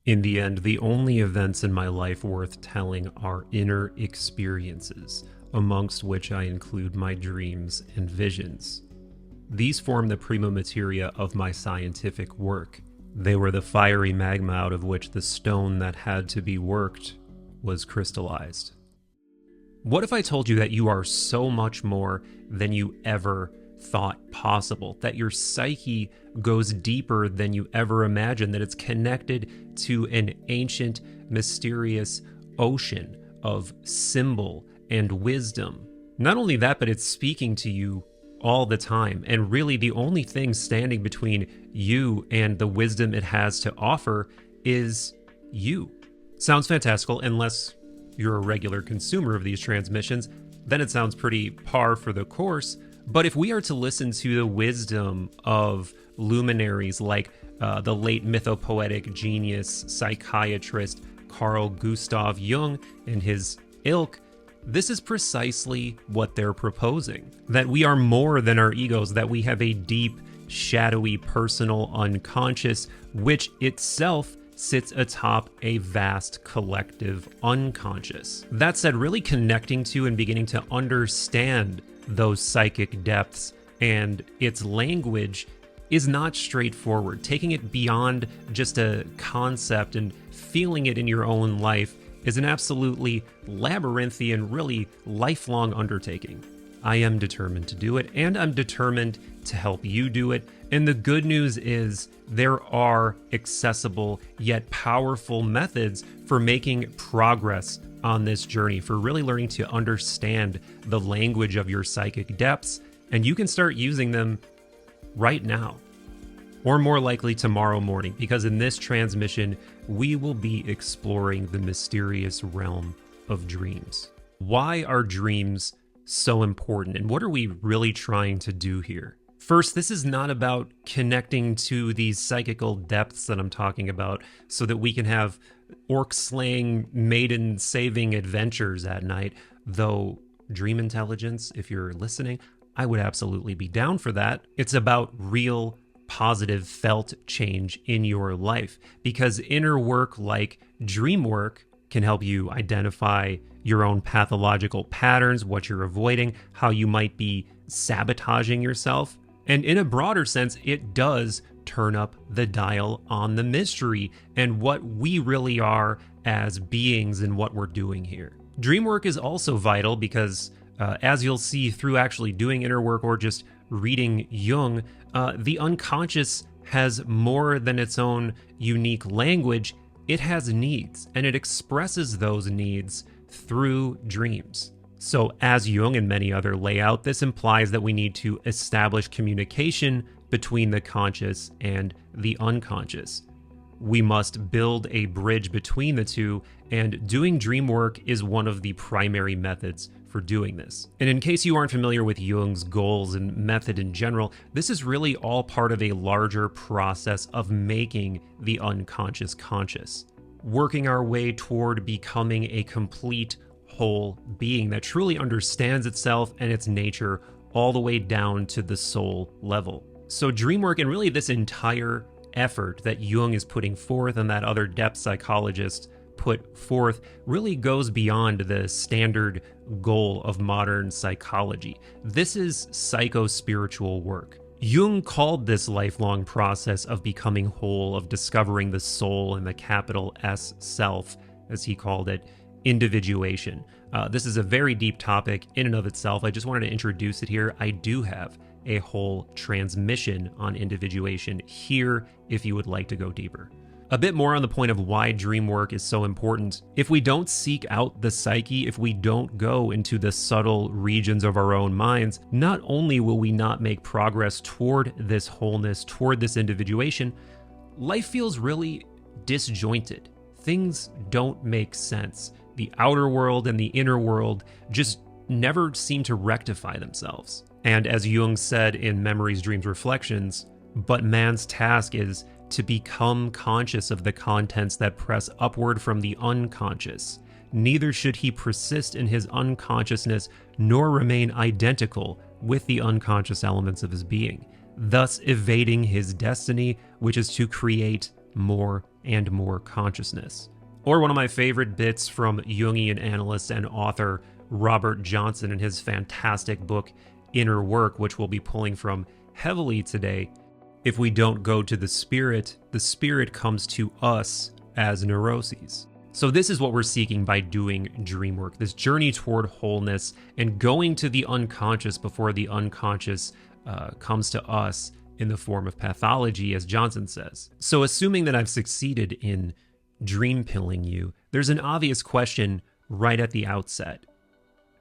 In the end, the only events in my life worth telling are inner experiences, amongst which I include my dreams and visions. These form the prima materia of my scientific work. They were the fiery magma out of which the stone that had to be worked was crystallized. What if I told you that you are so much more than you ever thought possible, that your psyche goes deeper than you ever imagined, that it's connected to an ancient, mysterious ocean of symbol and wisdom? Not only that, but it's speaking to you all the time, and really the only thing standing between you and the wisdom it has to offer is you. Sounds fantastical unless you're a regular consumer of these transmissions. Then it sounds pretty par for the course. But if we are to listen to the wisdom of luminaries like the late mythopoetic genius psychiatrist Carl Gustav Jung and his ilk, this is precisely what they're proposing. That we are more than our egos, that we have a deep, shadowy, personal unconscious, which itself sits atop a vast collective unconscious. That said, really connecting to and beginning to understand those psychic depths and its language is not straightforward. Taking it beyond just a concept and feeling it in your own life is an absolutely labyrinthian, really lifelong undertaking. I am determined to do it, and I'm determined to help you do it. And the good news is there are accessible yet powerful methods for making progress on this journey, for really learning to understand the language of your psychic depths, and you can start using them right now, or more likely tomorrow morning, because in this transmission, we will be exploring the mysterious realm of dreams. Why are dreams so important, and what are we really trying to do here? First, this is not about connecting to these psychical depths that I'm talking about so that we can have orc-slaying, maiden-saving adventures at night, though dream intelligence, if you're listening, I would absolutely be down for that. It's about real, positive, felt change in your life, because inner work like dream work can help you identify your own pathological patterns, what you're avoiding, how you might be sabotaging yourself. And in a broader sense, it does turn up the dial on the mystery and what we really are as beings and what we're doing here. Dream work is also vital because, as you'll see through actually doing inner work or just reading Jung, the unconscious has more than its own unique language. It has needs, and it expresses those needs through dreams. So as Jung and many other lay out, this implies that we need to establish communication between the conscious and the unconscious. We must build a bridge between the two, and doing dream work is one of the primary methods for doing this. And in case you aren't familiar with Jung's goals and method in general, this is really all part of a larger process of making the unconscious conscious, working our way toward becoming a complete whole being that truly understands itself and its nature all the way down to the soul level. So dream work, and really this entire effort that Jung is putting forth and that other depth psychologists put forth, really goes beyond the standard goal of modern psychology. This is psycho-spiritual work. Jung called this lifelong process of becoming whole, of discovering the soul and the capital S self, as he called it, individuation. This is a very deep topic in and of itself. I just wanted to introduce it here. I do have a whole transmission on individuation here if you would like to go deeper. A bit more on the point of why dream work is so important. If we don't seek out the psyche, if we don't go into the subtle regions of our own minds, not only will we not make progress toward this wholeness, toward this individuation, life feels really disjointed. Things don't make sense. The outer world and the inner world just never seem to rectify themselves. And as Jung said in Memories, Dreams, Reflections, but man's task is to become conscious of the contents that press upward from the unconscious. Neither should he persist in his unconsciousness nor remain identical with the unconscious elements of his being, thus evading his destiny, which is to create more and more consciousness. Or one of my favorite bits from Jungian analyst and author Robert Johnson in his fantastic book, Inner Work, which we'll be pulling from heavily today. If we don't go to the spirit comes to us as neuroses. So this is what we're seeking by doing dream work, this journey toward wholeness and going to the unconscious before the unconscious comes to us in the form of pathology, as Johnson says. So assuming that I've succeeded in dream pilling you, there's an obvious question right at the outset.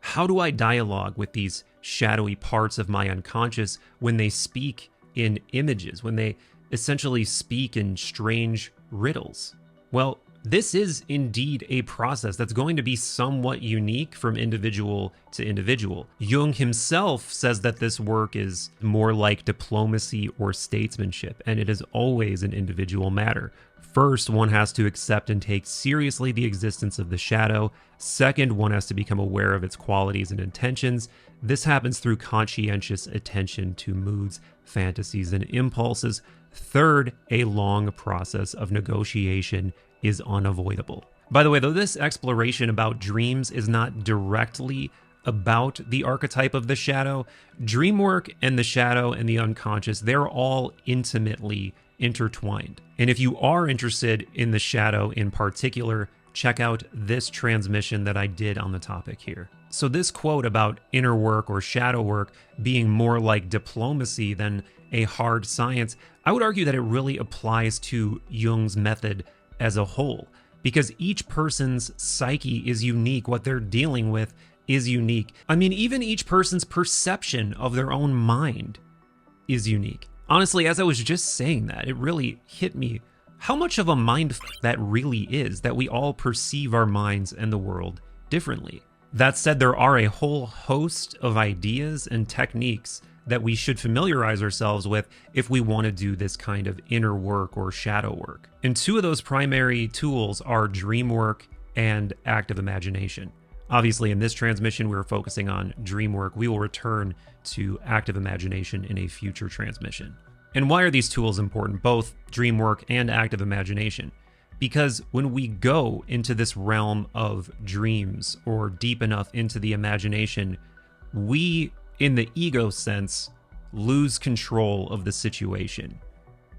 How do I dialogue with these shadowy parts of my unconscious when they speak in images, when they essentially speak in strange riddles? Well, this is indeed a process that's going to be somewhat unique from individual to individual. Jung himself says that this work is more like diplomacy or statesmanship, and it is always an individual matter. First, one has to accept and take seriously the existence of the shadow. Second, one has to become aware of its qualities and intentions. This happens through conscientious attention to moods, fantasies, and impulses. Third, a long process of negotiation is unavoidable. By the way, though this exploration about dreams is not directly about the archetype of the shadow, dream work and the shadow and the unconscious, they're all intimately intertwined. And if you are interested in the shadow in particular, check out this transmission that I did on the topic here. So this quote about inner work or shadow work being more like diplomacy than a hard science, I would argue that it really applies to Jung's method as a whole, because each person's psyche is unique. What they're dealing with is unique. I mean, even each person's perception of their own mind is unique. Honestly, as I was just saying that, it really hit me how much of a mind that really is, that we all perceive our minds and the world differently. That said, there are a whole host of ideas and techniques that we should familiarize ourselves with if we want to do this kind of inner work or shadow work. And two of those primary tools are dream work and active imagination. Obviously, in this transmission, we're focusing on dream work. We will return to active imagination in a future transmission. And why are these tools important, both dream work and active imagination? Because when we go into this realm of dreams or deep enough into the imagination, we, in the ego sense, lose control of the situation.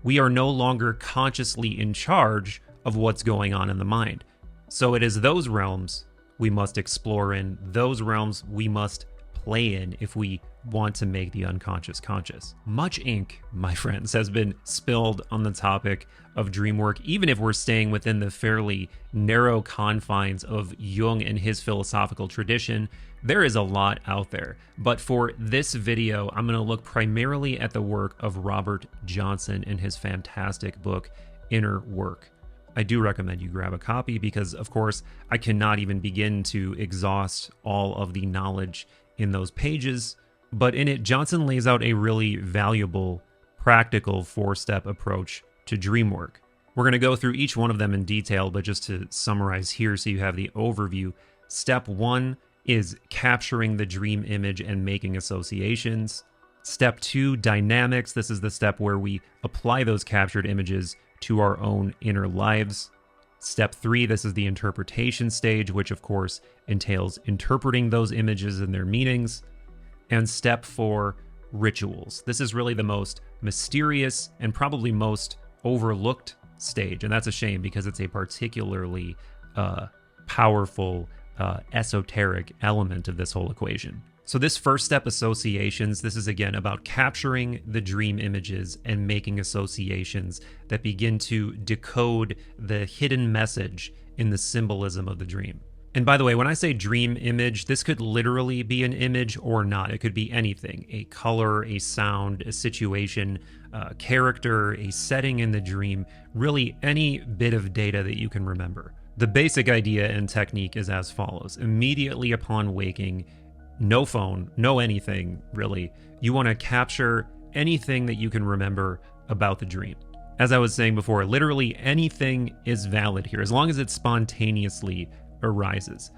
We are no longer consciously in charge of what's going on in the mind. So it is those realms we must explore in, those realms we must play in if we want to make the unconscious conscious. Much ink, my friends, has been spilled on the topic of dream work, even if we're staying within the fairly narrow confines of Jung and his philosophical tradition. There is a lot out there, but for this video, I'm going to look primarily at the work of Robert Johnson in his fantastic book, Inner Work. I do recommend you grab a copy because, of course, I cannot even begin to exhaust all of the knowledge in those pages, but in it, Johnson lays out a really valuable, practical 4-step approach to dream work. We're going to go through each one of them in detail, but just to summarize here so you have the overview. Step 1 is capturing the dream image and making associations. Step 2, dynamics. This is the step where we apply those captured images to our own inner lives. Step 3, this is the interpretation stage, which of course entails interpreting those images and their meanings. And step 4, rituals. This is really the most mysterious and probably most overlooked stage, and that's a shame because it's a particularly powerful, esoteric element of this whole equation. So this first step, associations, this is again about capturing the dream images and making associations that begin to decode the hidden message in the symbolism of the dream. And by the way, when I say dream image, this could literally be an image or not. It could be anything, a color, a sound, a situation, a character, a setting in the dream, really any bit of data that you can remember. The basic idea and technique is as follows. Immediately upon waking, no phone, no anything, really. You want to capture anything that you can remember about the dream. As I was saying before, literally anything is valid here, as long as it spontaneously arises.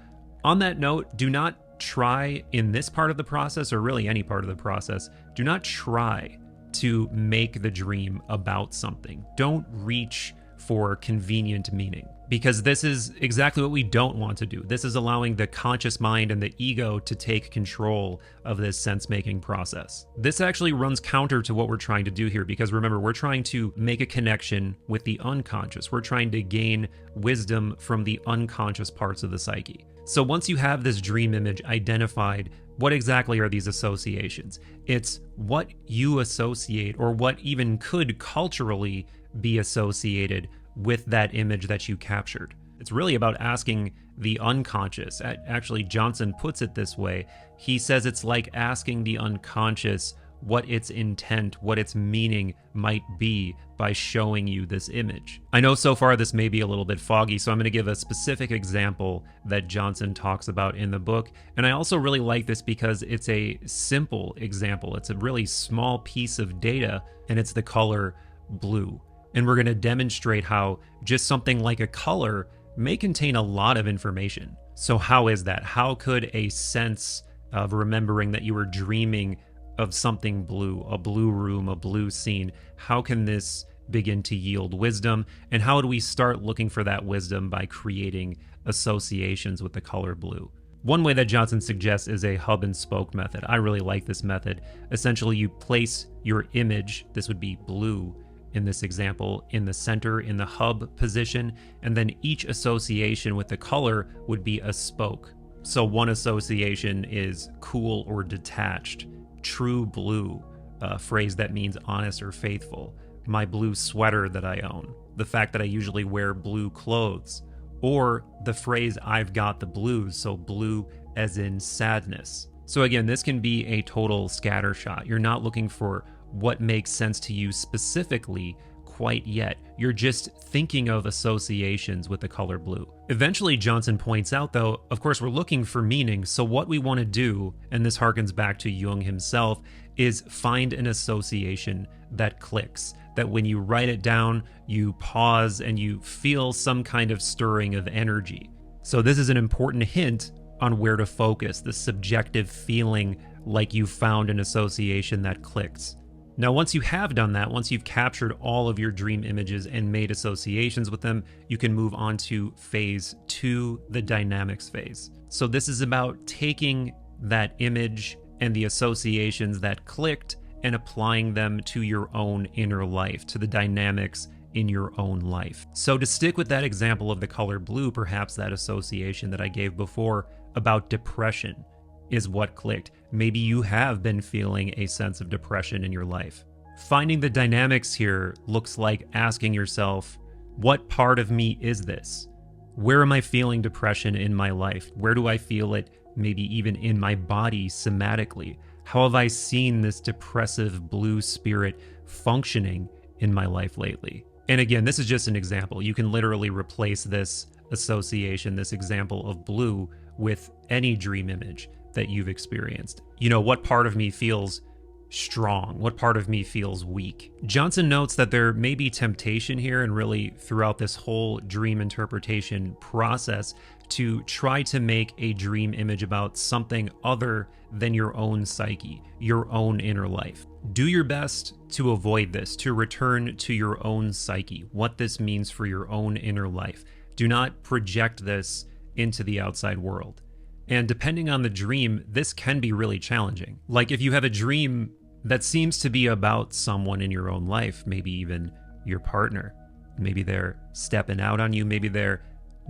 On that note, do not try in this part of the process, or really any part of the process, do not try to make the dream about something. Don't reach for convenient meaning. Because this is exactly what we don't want to do. This is allowing the conscious mind and the ego to take control of this sense-making process. This actually runs counter to what we're trying to do here, because remember, we're trying to make a connection with the unconscious. We're trying to gain wisdom from the unconscious parts of the psyche. So once you have this dream image identified, what exactly are these associations? It's what you associate, or what even could culturally be associated with that image that you captured. It's really about asking the unconscious. Actually, Johnson puts it this way. He says it's like asking the unconscious what its intent, what its meaning might be by showing you this image. I know so far this may be a little bit foggy, so I'm going to give a specific example that Johnson talks about in the book. And I also really like this because it's a simple example. It's a really small piece of data, and it's the color blue. And we're going to demonstrate how just something like a color may contain a lot of information. So how is that? How could a sense of remembering that you were dreaming of something blue, a blue room, a blue scene, how can this begin to yield wisdom? And how do we start looking for that wisdom by creating associations with the color blue? One way that Johnson suggests is a hub and spoke method. I really like this method. Essentially, you place your image, this would be blue in this example, in the center, in the hub position, and then each association with the color would be a spoke. So one association is cool or detached, true blue, a phrase that means honest or faithful, my blue sweater that I own, the fact that I usually wear blue clothes, or the phrase I've got the blues, so blue as in sadness. So again, this can be a total scattershot. You're not looking for what makes sense to you specifically quite yet. You're just thinking of associations with the color blue. Eventually, Johnson points out, though, of course, we're looking for meaning. So what we want to do, and this harkens back to Jung himself, is find an association that clicks, that when you write it down, you pause and you feel some kind of stirring of energy. So this is an important hint on where to focus, the subjective feeling like you found an association that clicks. Now, once you have done that, once you've captured all of your dream images and made associations with them, you can move on to phase 2, the dynamics phase. So this is about taking that image and the associations that clicked and applying them to your own inner life, to the dynamics in your own life. So to stick with that example of the color blue, perhaps that association that I gave before about depression is what clicked. Maybe you have been feeling a sense of depression in your life. Finding the dynamics here looks like asking yourself, what part of me is this? Where am I feeling depression in my life? Where do I feel it maybe even in my body somatically? How have I seen this depressive blue spirit functioning in my life lately? And again, this is just an example. You can literally replace this association, this example of blue, with any dream image that you've experienced. You know, what part of me feels strong? What part of me feels weak? Johnson notes that there may be temptation here, and really throughout this whole dream interpretation process, to try to make a dream image about something other than your own psyche, your own inner life. Do your best to avoid this, to return to your own psyche, what this means for your own inner life. Do not project this into the outside world. And depending on the dream, this can be really challenging. Like if you have a dream that seems to be about someone in your own life, maybe even your partner, maybe they're stepping out on you, maybe they're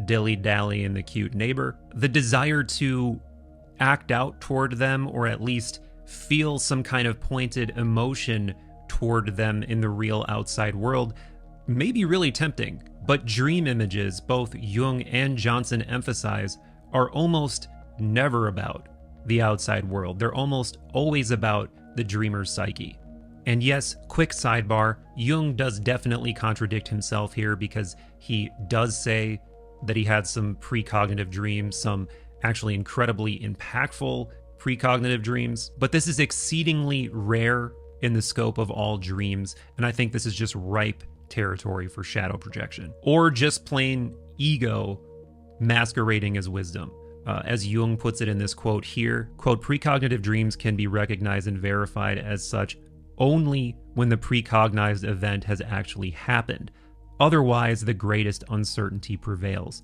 dilly-dallying the cute neighbor, the desire to act out toward them, or at least feel some kind of pointed emotion toward them in the real outside world, may be really tempting. But dream images, both Jung and Johnson emphasize, are almost never about the outside world. They're almost always about the dreamer's psyche. And yes, quick sidebar, Jung does definitely contradict himself here, because he does say that he had some precognitive dreams, some actually incredibly impactful precognitive dreams. But this is exceedingly rare in the scope of all dreams, and I think this is just ripe territory for shadow projection, or just plain ego masquerading as wisdom. As Jung puts it in this quote here, quote, precognitive dreams can be recognized and verified as such only when the precognized event has actually happened. Otherwise, the greatest uncertainty prevails.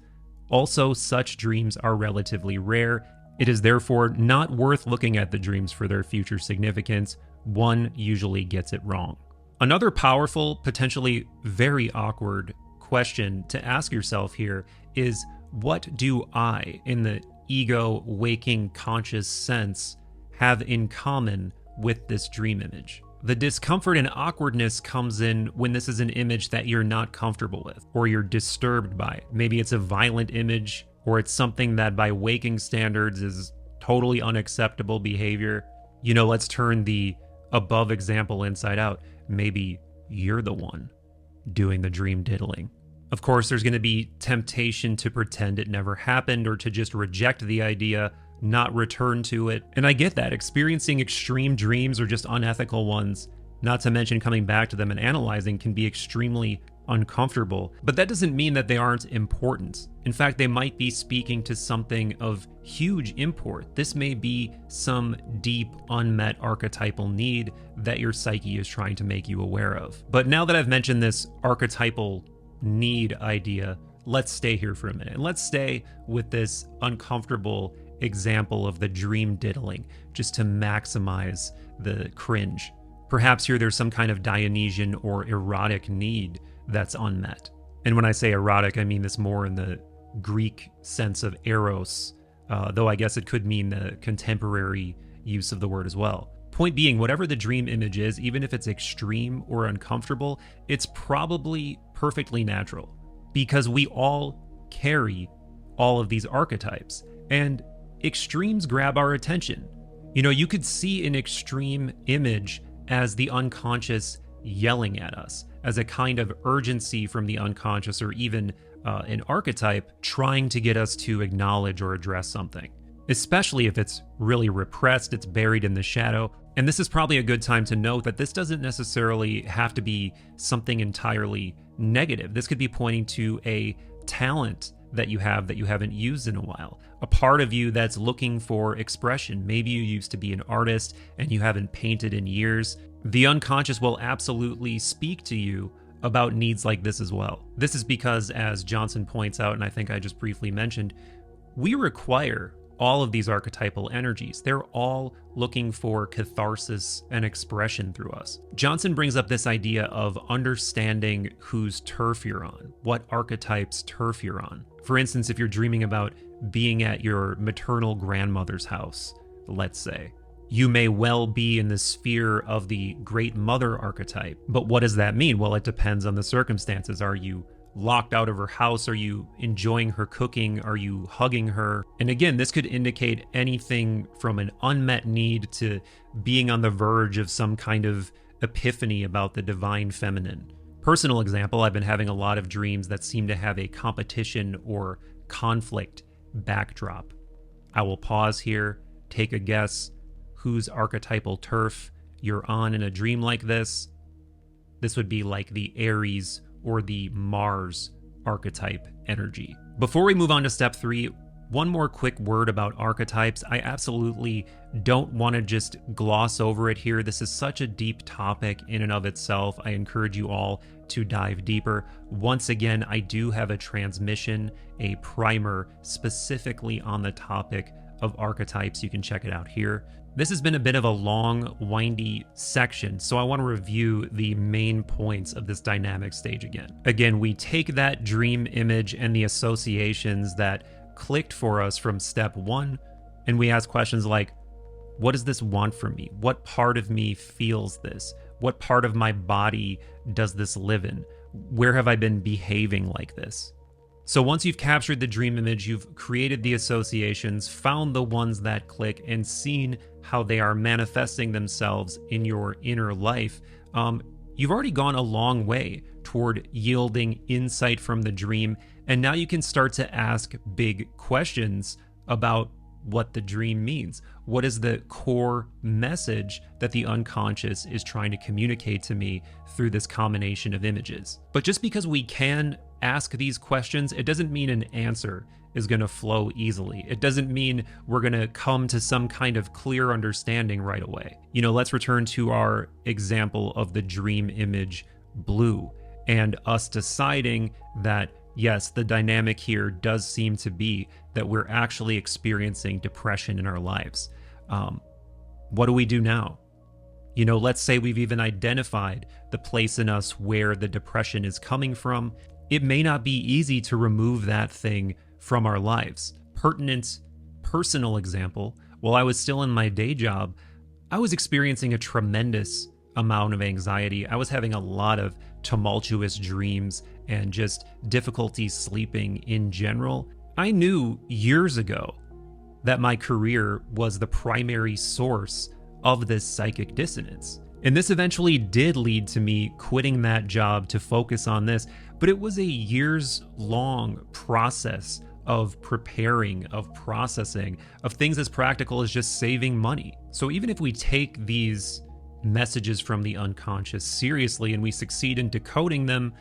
Also, such dreams are relatively rare. It is therefore not worth looking at the dreams for their future significance. One usually gets it wrong. Another powerful, potentially very awkward question to ask yourself here is, what do I, in the ego, waking, conscious sense, have in common with this dream image? The discomfort and awkwardness comes in when this is an image that you're not comfortable with or you're disturbed by. Maybe it's a violent image, or it's something that by waking standards is totally unacceptable behavior. Let's turn the above example inside out. Maybe you're the one doing the dream diddling. Of course, there's going to be temptation to pretend it never happened or to just reject the idea, not return to it. And I get that. Experiencing extreme dreams or just unethical ones, not to mention coming back to them and analyzing, can be extremely uncomfortable. But that doesn't mean that they aren't important. In fact, they might be speaking to something of huge import. This may be some deep, unmet archetypal need that your psyche is trying to make you aware of. But now that I've mentioned this archetypal need idea, let's stay here for a minute. And let's stay with this uncomfortable example of the dream diddling, just to maximize the cringe. Perhaps here there's some kind of Dionysian or erotic need that's unmet. And when I say erotic, I mean this more in the Greek sense of eros, though I guess it could mean the contemporary use of the word as well. Point being, whatever the dream image is, even if it's extreme or uncomfortable, it's probably perfectly natural, because we all carry all of these archetypes, and extremes grab our attention. You could see an extreme image as the unconscious yelling at us, as a kind of urgency from the unconscious, or even an archetype trying to get us to acknowledge or address something. Especially if it's really repressed, it's buried in the shadow. And this is probably a good time to note that this doesn't necessarily have to be something entirely negative. This could be pointing to a talent that you have that you haven't used in a while, a part of you that's looking for expression. Maybe you used to be an artist and you haven't painted in years. The unconscious will absolutely speak to you about needs like this as well. This is because, as Johnson points out, and I think I just briefly mentioned, we require all of these archetypal energies. They're all looking for catharsis and expression through us. Johnson brings up this idea of understanding whose turf you're on, what archetype's turf you're on. For instance, if you're dreaming about being at your maternal grandmother's house, let's say, you may well be in the sphere of the great mother archetype. But what does that mean? Well, it depends on the circumstances. Are you locked out of her house? Are you enjoying her cooking? Are you hugging her? And again, this could indicate anything from an unmet need to being on the verge of some kind of epiphany about the divine feminine. Personal example, I've been having a lot of dreams that seem to have a competition or conflict backdrop. I will pause here, take a guess whose archetypal turf you're on in a dream like this. This would be like the Aries or the Mars archetype energy. Before we move on to step 3, one more quick word about archetypes. I absolutely don't want to just gloss over it here. This is such a deep topic in and of itself. I encourage you all to dive deeper. Once again, I do have a transmission, a primer specifically on the topic of archetypes. You can check it out here. This has been a bit of a long, windy section, so I want to review the main points of this dynamic stage again. Again, we take that dream image and the associations that clicked for us from step 1, and we ask questions like, what does this want from me? What part of me feels this? What part of my body does this live in? Where have I been behaving like this? So once you've captured the dream image, you've created the associations, found the ones that click, and seen how they are manifesting themselves in your inner life, you've already gone a long way toward yielding insight from the dream, and now you can start to ask big questions about what the dream means. What is the core message that the unconscious is trying to communicate to me through this combination of images? But just because we can ask these questions, it doesn't mean an answer is going to flow easily. It doesn't mean we're going to come to some kind of clear understanding right away. Let's return to our example of the dream image blue. and us deciding that, yes, the dynamic here does seem to be that we're actually experiencing depression in our lives. What do we do now? Let's say we've even identified the place in us where the depression is coming from. It may not be easy to remove that thing from our lives. Pertinent personal example, while I was still in my day job, I was experiencing a tremendous amount of anxiety. I was having a lot of tumultuous dreams and just difficulty sleeping in general. I knew years ago that my career was the primary source of this psychic dissonance. And this eventually did lead to me quitting that job to focus on this, but it was a years-long process of preparing, of processing, of things as practical as just saving money. So even if we take these messages from the unconscious seriously and we succeed in decoding them,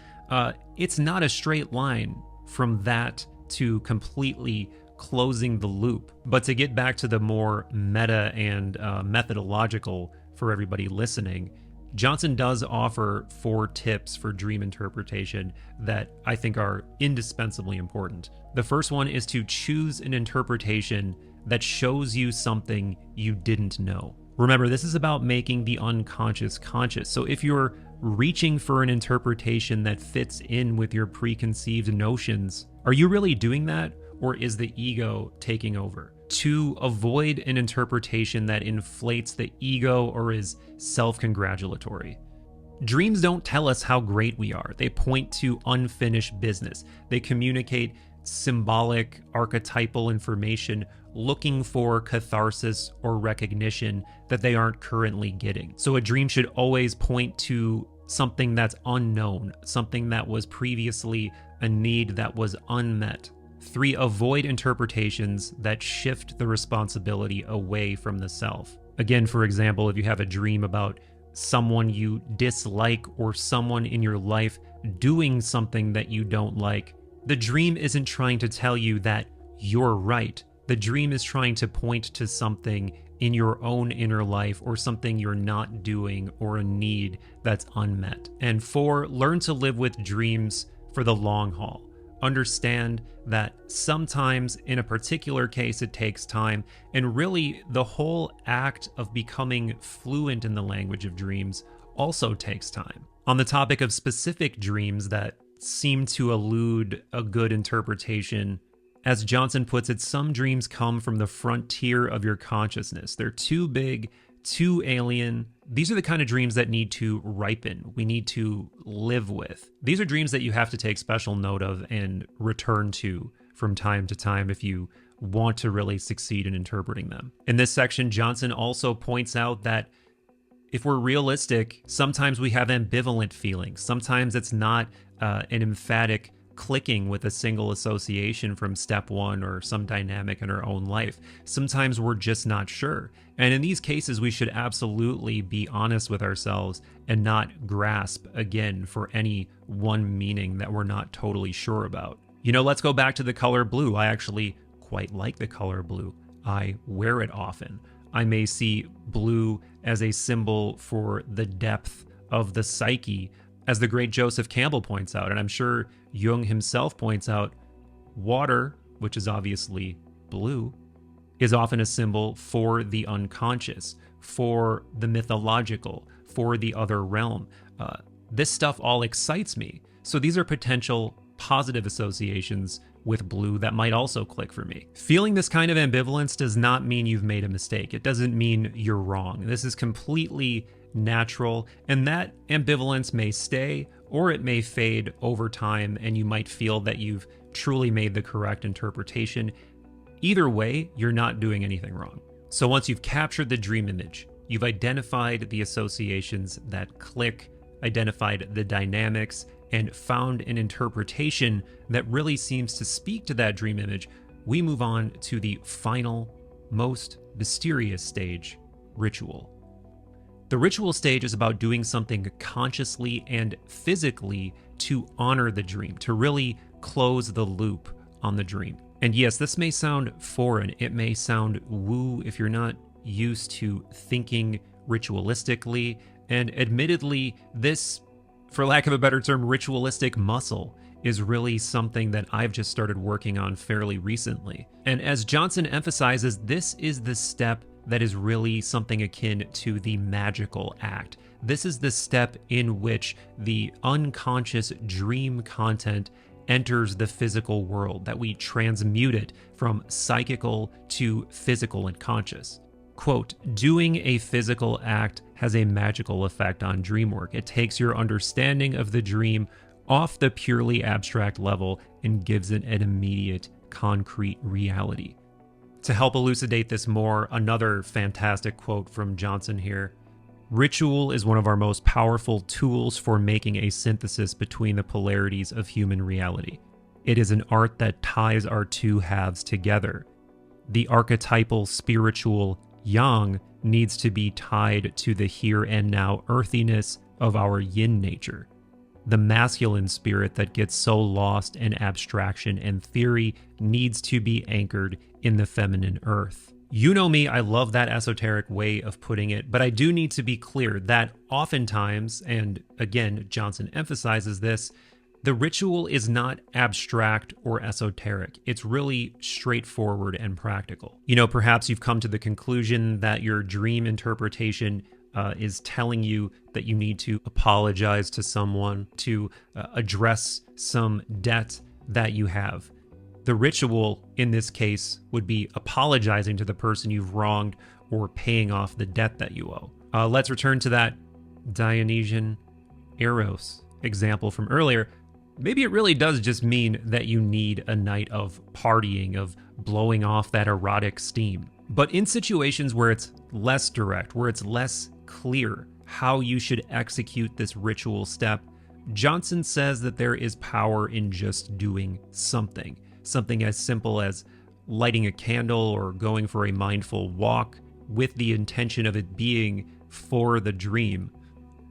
it's not a straight line from that to completely closing the loop. But to get back to the more meta and methodological for everybody listening, Johnson does offer 4 tips for dream interpretation that I think are indispensably important. The first one is to choose an interpretation that shows you something you didn't know. Remember, this is about making the unconscious conscious. So if you're reaching for an interpretation that fits in with your preconceived notions, are you really doing that, or is the ego taking over? To avoid an interpretation that inflates the ego or is self-congratulatory. Dreams don't tell us how great we are. They point to unfinished business. They communicate symbolic, archetypal information looking for catharsis or recognition that they aren't currently getting. So a dream should always point to something that's unknown, something that was previously a need that was unmet. 3, avoid interpretations that shift the responsibility away from the self. Again, for example, if you have a dream about someone you dislike or someone in your life doing something that you don't like, the dream isn't trying to tell you that you're right. The dream is trying to point to something in your own inner life or something you're not doing or a need that's unmet. And 4, learn to live with dreams for the long haul. Understand that sometimes in a particular case it takes time, and really the whole act of becoming fluent in the language of dreams also takes time. On the topic of specific dreams that seem to elude a good interpretation, as Johnson puts it, some dreams come from the frontier of your consciousness. They're too big, too alien. These are the kind of dreams that need to ripen, we need to live with. These are dreams that you have to take special note of and return to from time to time if you want to really succeed in interpreting them. In this section, Johnson also points out that if we're realistic, sometimes we have ambivalent feelings. Sometimes it's not an emphatic clicking with a single association from step 1 or some dynamic in our own life. Sometimes we're just not sure. And in these cases, we should absolutely be honest with ourselves and not grasp, again, for any one meaning that we're not totally sure about. Let's go back to the color blue. I actually quite like the color blue. I wear it often. I may see blue as a symbol for the depth of the psyche, as the great Joseph Campbell points out, and I'm sure Jung himself points out, water, which is obviously blue, is often a symbol for the unconscious, for the mythological, for the other realm. This stuff all excites me. So these are potential positive associations with blue that might also click for me. Feeling this kind of ambivalence does not mean you've made a mistake. It doesn't mean you're wrong. This is completely natural, and that ambivalence may stay or it may fade over time, and you might feel that you've truly made the correct interpretation. Either way, you're not doing anything wrong. So once you've captured the dream image, you've identified the associations that click, identified the dynamics, and found an interpretation that really seems to speak to that dream image, we move on to the final, most mysterious stage, ritual. The ritual stage is about doing something consciously and physically to honor the dream, to really close the loop on the dream. And yes, this may sound foreign. It may sound woo if you're not used to thinking ritualistically. And admittedly, this for lack of a better term, ritualistic muscle is really something that I've just started working on fairly recently. And as Johnson emphasizes, this is the step that is really something akin to the magical act. This is the step in which the unconscious dream content enters the physical world, that we transmute it from psychical to physical and conscious. Quote, doing a physical act has a magical effect on dream work. It takes your understanding of the dream off the purely abstract level and gives it an immediate, concrete reality. To help elucidate this more, another fantastic quote from Johnson here. Ritual is one of our most powerful tools for making a synthesis between the polarities of human reality. It is an art that ties our two halves together. The archetypal spiritual yang needs to be tied to the here and now earthiness of our yin nature. The masculine spirit that gets so lost in abstraction and theory needs to be anchored in the feminine earth. You know me, I love that esoteric way of putting it, but I do need to be clear that oftentimes, and again, Johnson emphasizes this, the ritual is not abstract or esoteric. It's really straightforward and practical. You know, perhaps you've come to the conclusion that your dream interpretation is telling you that you need to apologize to someone, to address some debt that you have. The ritual in this case would be apologizing to the person you've wronged or paying off the debt that you owe. Let's return to that Dionysian Eros example from earlier. Maybe it really does just mean that you need a night of partying, of blowing off that erotic steam. But in situations where it's less direct, where it's less clear how you should execute this ritual step, Johnson says that there is power in just doing something. Something as simple as lighting a candle or going for a mindful walk with the intention of it being for the dream.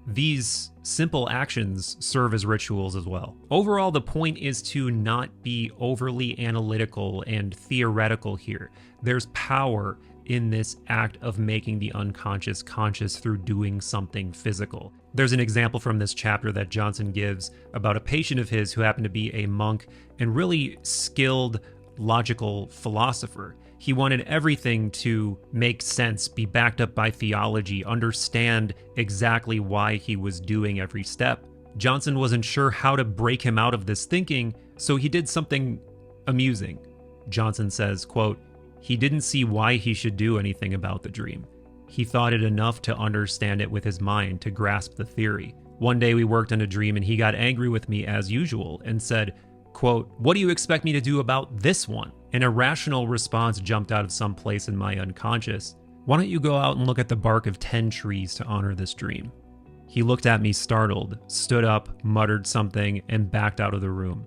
These simple actions serve as rituals as well. Overall, the point is to not be overly analytical and theoretical here. There's power in this act of making the unconscious conscious through doing something physical. There's an example from this chapter that Johnson gives about a patient of his who happened to be a monk and really skilled logical philosopher. He wanted everything to make sense, be backed up by theology, understand exactly why he was doing every step. Johnson wasn't sure how to break him out of this thinking, so he did something amusing. Johnson says, quote, he didn't see why he should do anything about the dream. He thought it enough to understand it with his mind, to grasp the theory. One day we worked on a dream and he got angry with me as usual and said, quote, what do you expect me to do about this one? An irrational response jumped out of some place in my unconscious. Why don't you go out and look at the bark of 10 trees to honor this dream? He looked at me startled, stood up, muttered something, and backed out of the room.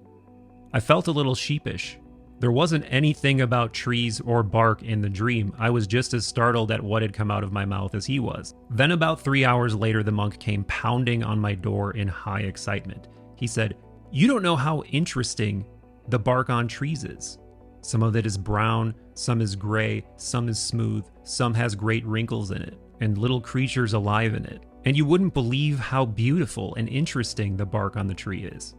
I felt a little sheepish. There wasn't anything about trees or bark in the dream. I was just as startled at what had come out of my mouth as he was. Then about 3 hours later, the monk came pounding on my door in high excitement. He said, you don't know how interesting the bark on trees is. Some of it is brown, some is gray, some is smooth, some has great wrinkles in it, and little creatures alive in it. And you wouldn't believe how beautiful and interesting the bark on the tree is.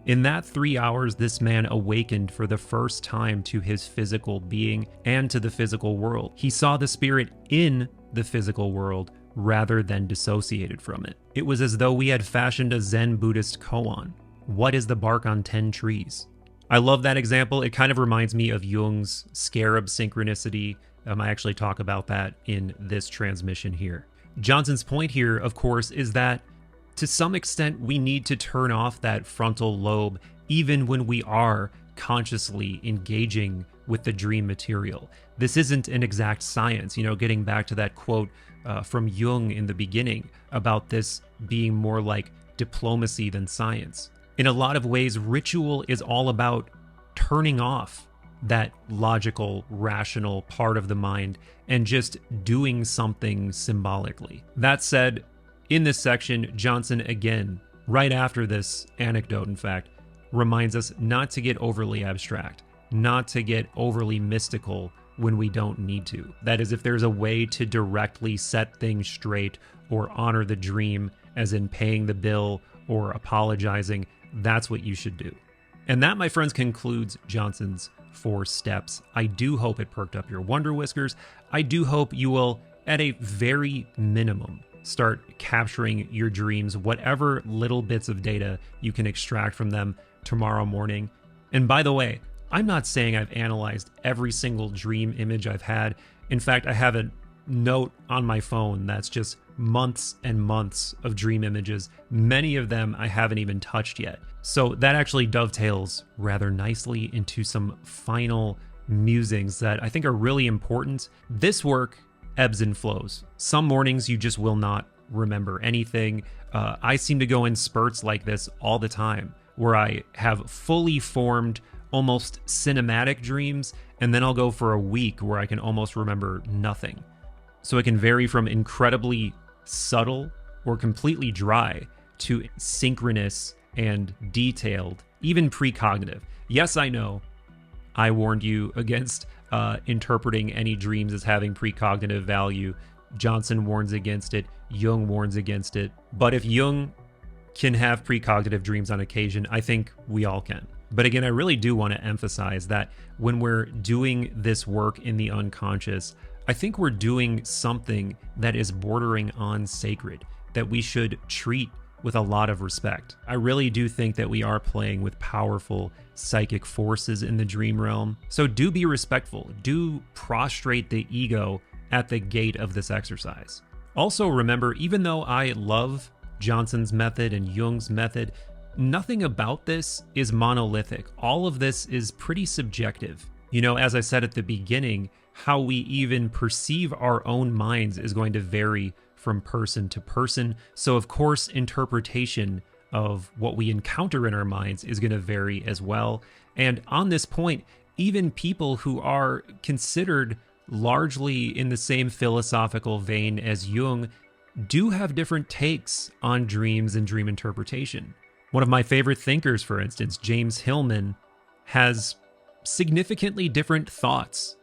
In that 3 hours, this man awakened for the first time to his physical being and to the physical world. He saw the spirit in the physical world rather than dissociated from it. It was as though we had fashioned a Zen Buddhist koan. What is the bark on 10 trees? I love that example. It kind of reminds me of Jung's scarab synchronicity. I actually talk about that in this transmission here. Johnson's point here, of course, is that to some extent, we need to turn off that frontal lobe even when we are consciously engaging with the dream material. This isn't an exact science, getting back to that quote from Jung in the beginning about this being more like diplomacy than science. In a lot of ways, ritual is all about turning off that logical, rational part of the mind and just doing something symbolically. That said, in this section, Johnson again, right after this anecdote, in fact, reminds us not to get overly abstract, not to get overly mystical when we don't need to. That is, if there's a way to directly set things straight or honor the dream, as in paying the bill or apologizing, that's what you should do. And that, my friends, concludes Johnson's 4 steps. I do hope it perked up your wonder whiskers. I do hope you will, at a very minimum, start capturing your dreams, whatever little bits of data you can extract from them tomorrow morning. And by the way, I'm not saying I've analyzed every single dream image I've had. In fact, I have a note on my phone that's just months and months of dream images. Many of them I haven't even touched yet. So that actually dovetails rather nicely into some final musings that I think are really important. This work ebbs and flows. Some mornings you just will not remember anything. I seem to go in spurts like this all the time, where I have fully formed, almost cinematic dreams, and then I'll go for a week where I can almost remember nothing. So it can vary from incredibly subtle or completely dry to synchronous and detailed, even precognitive. Yes, I know I warned you against interpreting any dreams as having precognitive value. Johnson warns against it. Jung warns against it. But if Jung can have precognitive dreams on occasion, I think we all can. But again, I really do want to emphasize that when we're doing this work in the unconscious, I think we're doing something that is bordering on sacred, that we should treat with a lot of respect. I really do think that we are playing with powerful psychic forces in the dream realm. So do be respectful. Do prostrate the ego at the gate of this exercise. Also remember, even though I love Johnson's method and Jung's method, nothing about this is monolithic. All of this is pretty subjective. You know, as I said at the beginning, how we even perceive our own minds is going to vary from person to person. So of course, interpretation of what we encounter in our minds is going to vary as well. And on this point, even people who are considered largely in the same philosophical vein as Jung do have different takes on dreams and dream interpretation. One of my favorite thinkers, for instance, James Hillman, has significantly different thoughts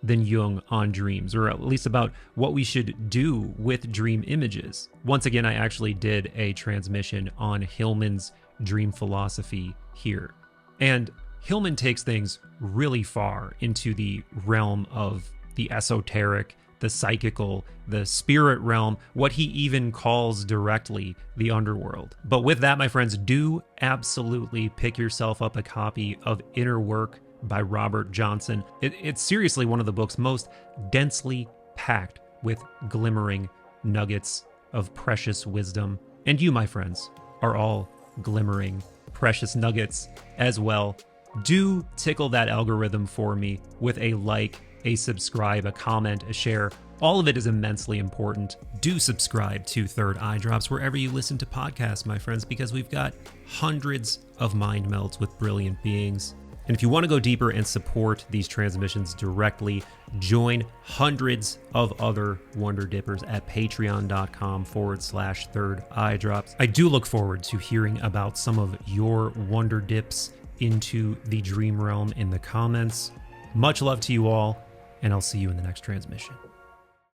than Jung on dreams, or at least about what we should do with dream images. Once again, I actually did a transmission on Hillman's dream philosophy here. And Hillman takes things really far into the realm of the esoteric, the psychical, the spirit realm, what he even calls directly the underworld. But with that, my friends, do absolutely pick yourself up a copy of Inner Work by Robert Johnson. It's seriously one of the book's most densely packed with glimmering nuggets of precious wisdom. And you, my friends, are all glimmering precious nuggets as well. Do tickle that algorithm for me with a like, a subscribe, a comment, a share. All of it is immensely important. Do subscribe to Third Eye Drops wherever you listen to podcasts, my friends, because we've got hundreds of mind melts with brilliant beings. And if you want to go deeper and support these transmissions directly, join hundreds of other Wonder Dippers at patreon.com/Third Eye Drops. I do look forward to hearing about some of your Wonder Dips into the dream realm in the comments. Much love to you all, and I'll see you in the next transmission.